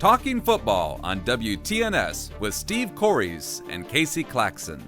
Talking Football on WTNS with Steve Corries and Casey Claxon.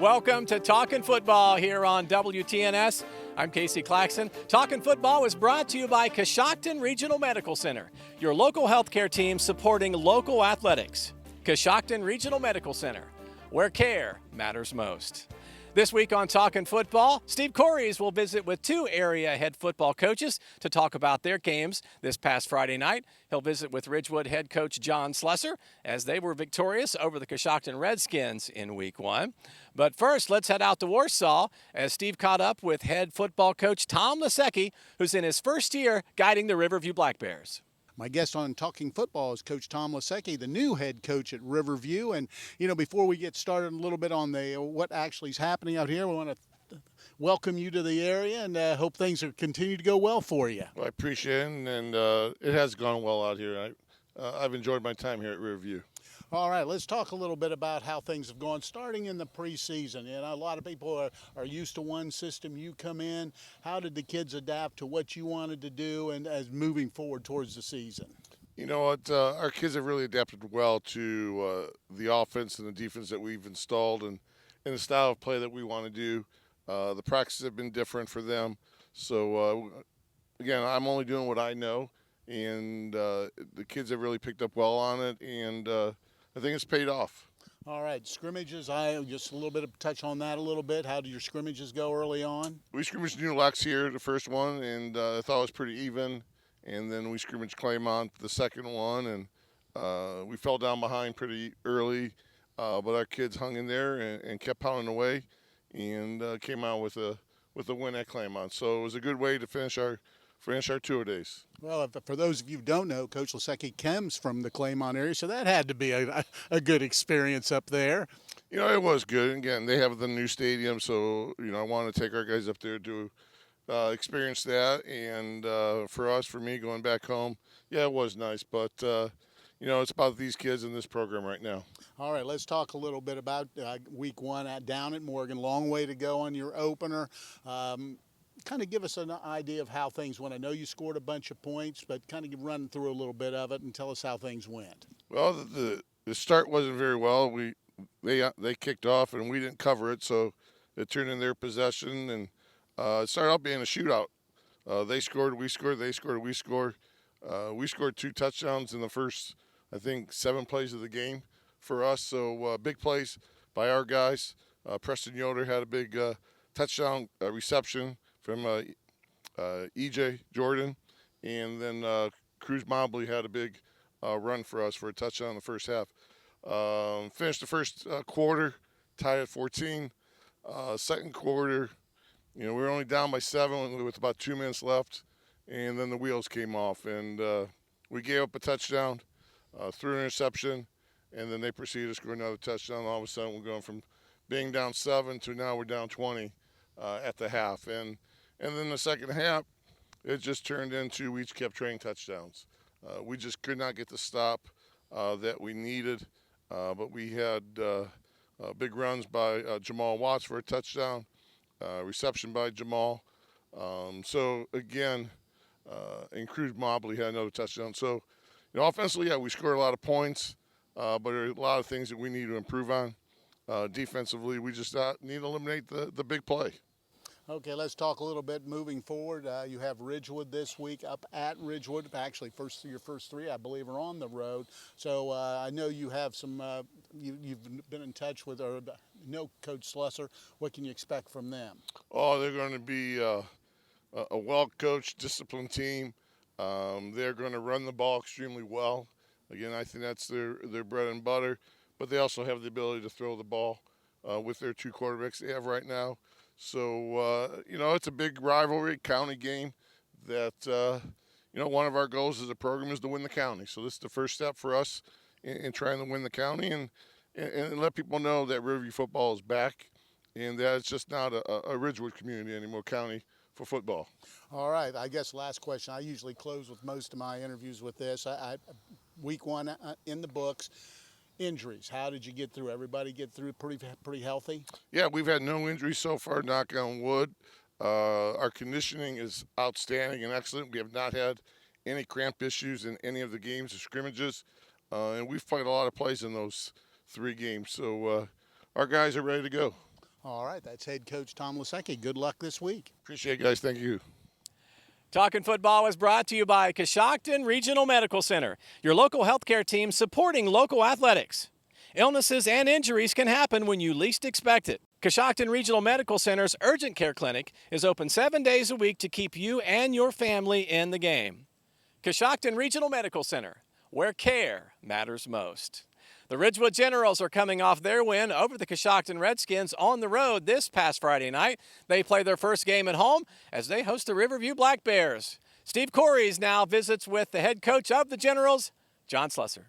Welcome to Talkin' Football here on WTNS. I'm Casey Claxon. Talkin' Football is brought to you by Coshocton Regional Medical Center, your local healthcare team supporting local athletics. Coshocton Regional Medical Center, where care matters most. This week on Talkin' Football, Steve Corries will visit with two area head football coaches to talk about their games this past Friday night. He'll visit with Ridgewood head coach John Slusser as they were victorious over the Coshocton Redskins in Week 1. But first, let's head out to Warsaw as Steve caught up with head football coach Tomliseki, who's in his first year guiding the Riverview Black Bears. My guest on Talking Football is Coach Tomliseki, the new head coach at Riverview. And, before we get started a little bit on what actually is happening out here, we want to welcome you to the area and hope things continue to go well for you. Well, I appreciate it, and it has gone well out here. I've enjoyed my time here at Riverview. All right, let's talk a little bit about how things have gone starting in the preseason. A lot of people are used to one system. You come in. How did the kids adapt to what you wanted to do and as moving forward towards the season? You know what? Our kids have really adapted well to the offense and the defense that we've installed and the style of play that we want to do. The practices have been different for them. So, again, I'm only doing what I know, and the kids have really picked up well on it, and I think it's paid off. All right, scrimmages, just a little bit of touch on that a little bit. How did your scrimmages go early on? We scrimmaged New Lex here, the first one, and I thought it was pretty even. And then we scrimmaged Claymont the second one, and we fell down behind pretty early. But our kids hung in there and kept pounding away and came out with a win at Claymont. So it was a good way to finish our tour days. Well, for those of you who don't know, Coach Luseki comes from the Claymont area, so that had to be a good experience up there. It was good. Again, they have the new stadium, so, I wanted to take our guys up there to experience that. And for me, going back home, yeah, it was nice. But, it's about these kids in this program right now. All right, let's talk a little bit about Week 1 down at Morgan. Long way to go on your opener. Kind of give us an idea of how things went. I know you scored a bunch of points, but kind of run through a little bit of it and tell us how things went. Well, the start wasn't very well. They kicked off and we didn't cover it, so it turned in their possession, and it started out being a shootout. They scored, we scored, they scored, we scored. We scored 2 touchdowns in the first, I think, 7 plays of the game for us. So big plays by our guys. Preston Yoder had a big touchdown reception from E.J. Jordan, and then Cruz Mobley had a big run for us for a touchdown in the first half. Finished the first quarter, tied at 14. Second quarter, we were only down by 7 with about 2 minutes left, and then the wheels came off, and we gave up a touchdown, threw an interception, and then they proceeded to score another touchdown. All of a sudden, we're going from being down 7 to now we're down 20 at the half. And then the second half, it just turned into we each kept trading touchdowns. We just could not get the stop that we needed, but we had big runs by Jamal Watts for a touchdown, reception by Jamal. So, again, and Cruz Mobley had another touchdown. So, offensively, yeah, we scored a lot of points, but there are a lot of things that we need to improve on. Defensively, we just need to eliminate the big play. Okay, let's talk a little bit moving forward. You have Ridgewood this week up at Ridgewood. Actually, your first 3, I believe, are on the road. So I know you have some. You've been in touch with, or know Coach Slusser. What can you expect from them? Oh, they're going to be a well-coached, disciplined team. They're going to run the ball extremely well. Again, I think that's their bread and butter. But they also have the ability to throw the ball with their 2 quarterbacks they have right now. So, it's a big rivalry, county game that, one of our goals as a program is to win the county. So this is the first step for us in trying to win the county and let people know that Riverview football is back and that it's just not a Ridgewood community anymore, county for football. All right. I guess last question. I usually close with most of my interviews with this. Week 1 in the books. Injuries, how did you get through? Everybody get through pretty healthy? Yeah, we've had no injuries so far, knock on wood. Our conditioning is outstanding and excellent. We have not had any cramp issues in any of the games or scrimmages. And we've played a lot of plays in those 3 games. So our guys are ready to go. All right, that's head coach Tomliseki. Good luck this week. Appreciate it, guys. Thank you. Talkin' Football is brought to you by Coshocton Regional Medical Center, your local healthcare team supporting local athletics. Illnesses and injuries can happen when you least expect it. Coshocton Regional Medical Center's Urgent Care Clinic is open 7 days a week to keep you and your family in the game. Coshocton Regional Medical Center, where care matters most. The Ridgewood Generals are coming off their win over the Coshocton Redskins on the road this past Friday night. They play their first game at home as they host the Riverview Black Bears. Steve Corries now visits with the head coach of the Generals, John Slusser.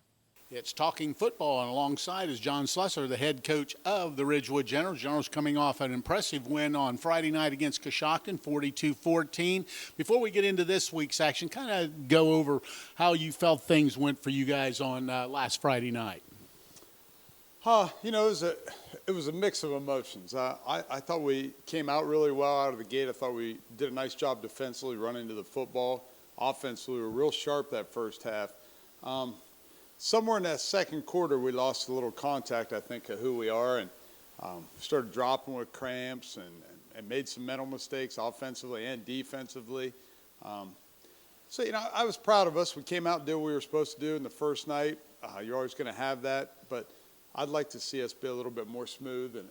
It's Talking Football, and alongside is John Slusser, the head coach of the Ridgewood Generals. Generals coming off an impressive win on Friday night against Coshocton, 42-14. Before we get into this week's action, kind of go over how you felt things went for you guys on last Friday night. You know, it was a mix of emotions. I thought we came out really well out of the gate. I thought we did a nice job defensively running to the football. Offensively, we were real sharp that first half. Somewhere in that second quarter, we lost a little contact, I think, of who we are, and started dropping with cramps and made some mental mistakes offensively and defensively. So, you know, I was proud of us. We came out and did what we were supposed to do in the first night. You're always going to have that, but I'd like to see us be a little bit more smooth and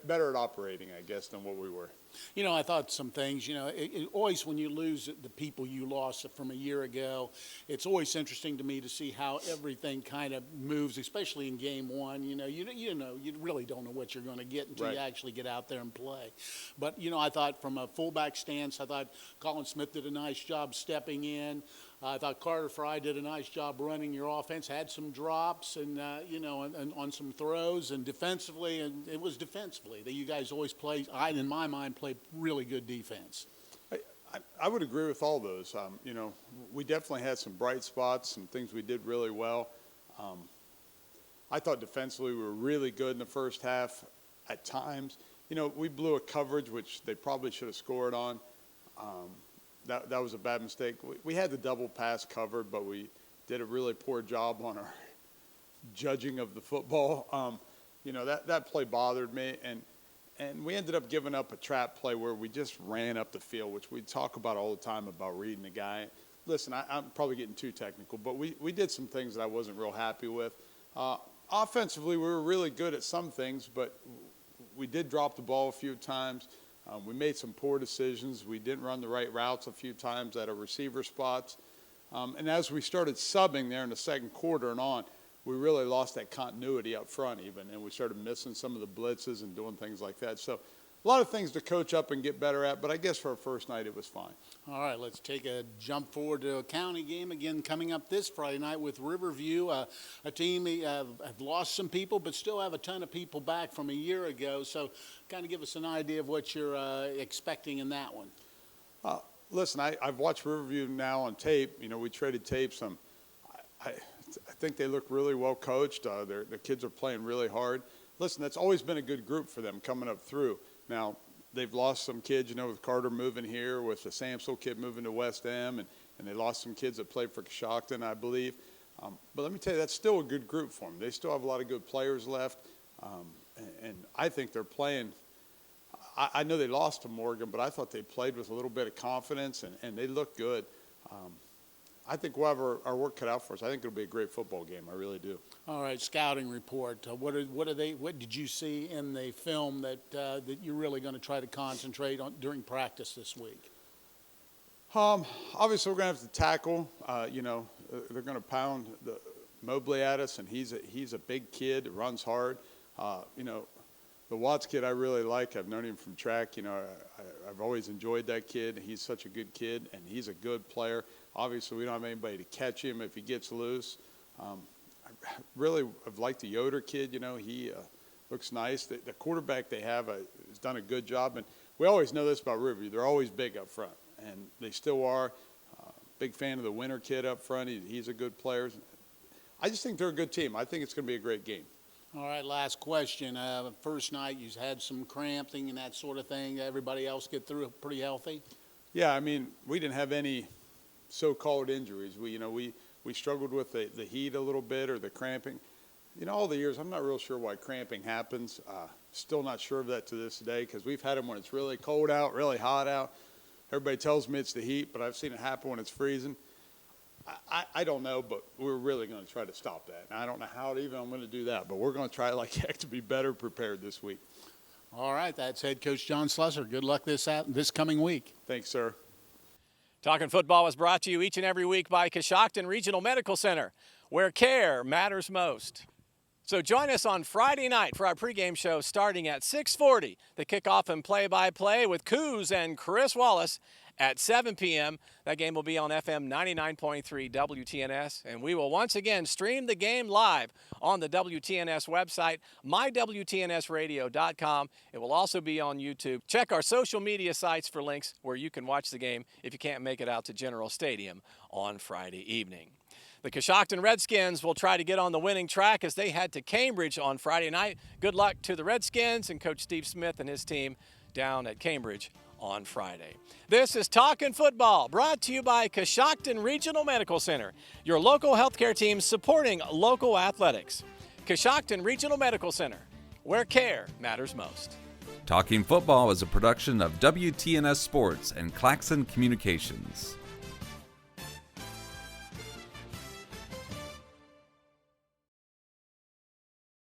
better at operating, I guess, than what we were. You know, I thought some things, you know, always when you lose the people you lost from a year ago, it's always interesting to me to see how everything kind of moves, especially in game one. You know, you really don't know what you're going to get until you actually get out there and play. But, you know, I thought from a fullback stance, I thought Colin Smith did a nice job stepping in. I thought Carter Fry did a nice job running your offense, had some drops and, you know, and on some throws, and defensively, and it was defensively that you guys always play, in my mind, played really good defense. I would agree with all those. You know, we definitely had some bright spots, some things we did really well. I thought defensively we were really good in the first half at times. You know, we blew a coverage, which they probably should have scored on. That was a bad mistake. We had the double pass covered, but we did a really poor job on our judging of the football. You know, that play bothered me, and we ended up giving up a trap play where we just ran up the field, which we talk about all the time about reading the guy. Listen, I'm probably getting too technical, but we did some things that I wasn't real happy with. Offensively, we were really good at some things, but we did drop the ball a few times. We made some poor decisions. We didn't run the right routes a few times at our receiver spots. And as we started subbing there in the second quarter and on, we really lost that continuity up front even, and we started missing some of the blitzes and doing things like that. So a lot of things to coach up and get better at, but I guess for our first night it was fine. All right, let's take a jump forward to a county game again coming up this Friday night with Riverview, a team have lost some people but still have a ton of people back from a year ago. So kind of give us an idea of what you're expecting in that one. Listen, I've watched Riverview now on tape. You know, we traded tapes. I think they look really well coached. Their kids are playing really hard. Listen, that's always been a good group for them coming up through. Now, they've lost some kids, you know, with Carter moving here, with the Samsel kid moving to West End, and they lost some kids that played for Coshocton, I believe. But let me tell you, that's still a good group for them. They still have a lot of good players left, and I think they're playing. I know they lost to Morgan, but I thought they played with a little bit of confidence, and they look good. I think we'll have our work cut out for us. I think it'll be a great football game. I really do. All right, scouting report. What did you see in the film that you're really going to try to concentrate on during practice this week? Obviously, we're going to have to tackle. You know, they're going to pound Mobley at us, and he's a big kid, runs hard. You know, the Watts kid I really like. I've known him from track. You know, I've always enjoyed that kid. He's such a good kid, and he's a good player. Obviously, we don't have anybody to catch him if he gets loose. I really have liked the Yoder kid. You know, he looks nice. The quarterback they have has done a good job. And we always know this about Riverview. They're always big up front, and they still are. Big fan of the Winter kid up front. He's a good player. I just think they're a good team. I think it's going to be a great game. All right, last question. First night, you had some cramping and that sort of thing. Everybody else get through it pretty healthy? Yeah, I mean, we didn't have any so-called injuries. We struggled with the heat a little bit or the cramping. All the years, I'm not real sure why cramping happens. Still not sure of that to this day because we've had them when it's really cold out, really hot out. Everybody tells me it's the heat, but I've seen it happen when it's freezing. I don't know, but we're really going to try to stop that. And I don't know how even I'm going to do that, but we're going to try like heck to be better prepared this week. All right, that's head coach John Slusser. Good luck this coming week. Thanks, sir. Talking Football is brought to you each and every week by Coshocton Regional Medical Center, where care matters most. So join us on Friday night for our pregame show starting at 6:40. The kickoff and play-by-play with Coos and Chris Wallace at 7 p.m. That game will be on FM 99.3 WTNS, and we will once again stream the game live on the WTNS website, mywtnsradio.com. It will also be on YouTube. Check our social media sites for links where you can watch the game if you can't make it out to General Stadium on Friday evening. The Coshocton Redskins will try to get on the winning track as they head to Cambridge on Friday night. Good luck to the Redskins and Coach Steve Smith and his team down at Cambridge on Friday. This is Talkin' Football, brought to you by Coshocton Regional Medical Center, your local healthcare team supporting local athletics. Coshocton Regional Medical Center, where care matters most. Talking Football is a production of WTNS Sports and Claxon Communications.